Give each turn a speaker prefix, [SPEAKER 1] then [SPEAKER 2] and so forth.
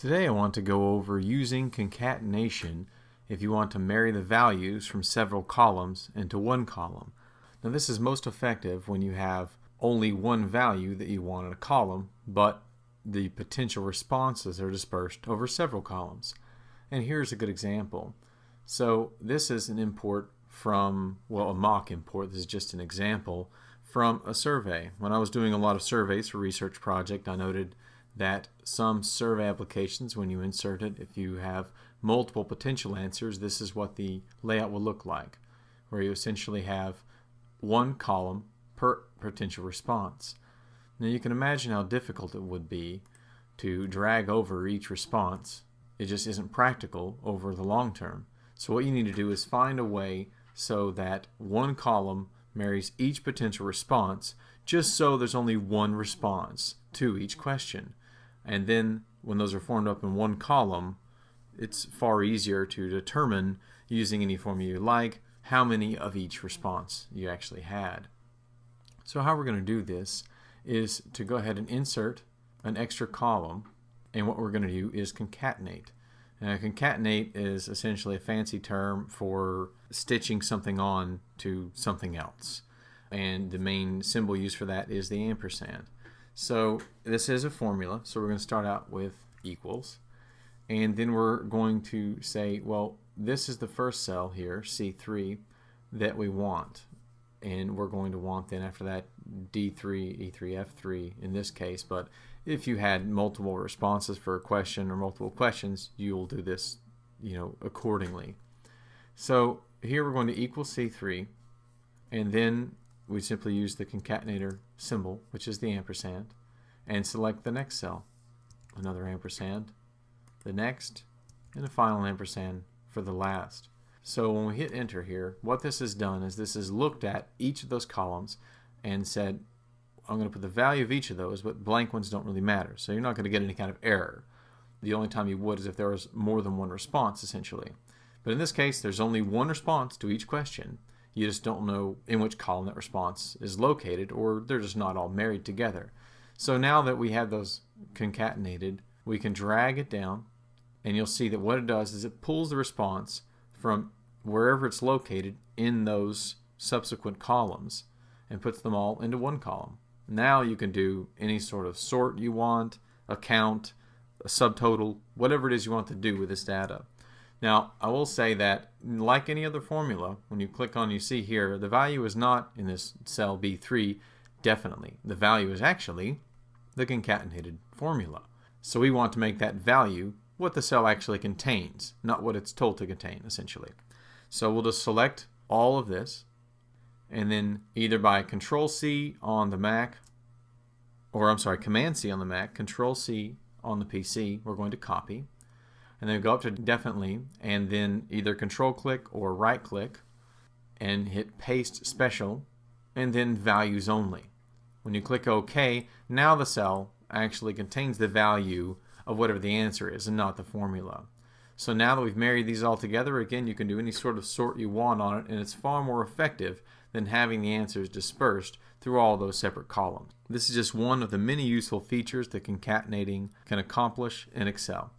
[SPEAKER 1] Today I want to go over using concatenation if you want to marry the values from several columns into one column. Now this is most effective when you have only one value that you want in a column, but the potential responses are dispersed over several columns. And here's a good example. So this is an import from, well, a mock import. This is just an example from a survey. When I was doing a lot of surveys for a research project, I noted that some survey applications, when you insert it, if you have multiple potential answers, this is what the layout will look like, where you essentially have one column per potential response. Now you can imagine how difficult it would be to drag over each response. It just isn't practical over the long term. So what you need to do is find a way so that one column marries each potential response, just so there's only one response to each question. And then when those are formed up in one column, it's far easier to determine, using any formula you like, how many of each response you actually had. So how we're going to do this is to go ahead and insert an extra column, and what we're going to do is concatenate. Now, concatenate is essentially a fancy term for stitching something on to something else, and the main symbol used for that is the ampersand. So this is a formula, so we're going to start out with equals, and then we're going to say, well, this is the first cell here, C3, that we want, and we're going to want then after that D3, E3, F3 in this case. But if you had multiple responses for a question or multiple questions, you'll do this, accordingly. So here we're going to equal C3, and then we simply use the concatenator symbol, which is the ampersand, and select the next cell. Another ampersand, the next, and the final ampersand for the last. So when we hit enter here, what this has done is this has looked at each of those columns and said, I'm going to put the value of each of those, but blank ones don't really matter. So you're not going to get any kind of error. The only time you would is if there was more than one response, essentially. But in this case, there's only one response to each question. You just don't know in which column that response is located, or they're just not all married together. So now that we have those concatenated, we can drag it down, and you'll see that what it does is it pulls the response from wherever it's located in those subsequent columns and puts them all into one column. Now you can do any sort of sort you want, a count, a subtotal, whatever it is you want to do with this data. Now, I will say that, like any other formula, when you click on, you see here, the value is not in this cell B3, definitely. The value is actually the concatenated formula. So we want to make that value what the cell actually contains, not what it's told to contain, essentially. So we'll just select all of this, and then either by Control-C on the Mac, or I'm sorry, Command-C on the Mac, Control-C on the PC, we're going to copy. And then go up to definitely, and then either control-click or right-click, and hit Paste Special, and then Values Only. When you click OK, now the cell actually contains the value of whatever the answer is, and not the formula. So now that we've married these all together, again, you can do any sort of sort you want on it, and it's far more effective than having the answers dispersed through all those separate columns. This is just one of the many useful features that concatenating can accomplish in Excel.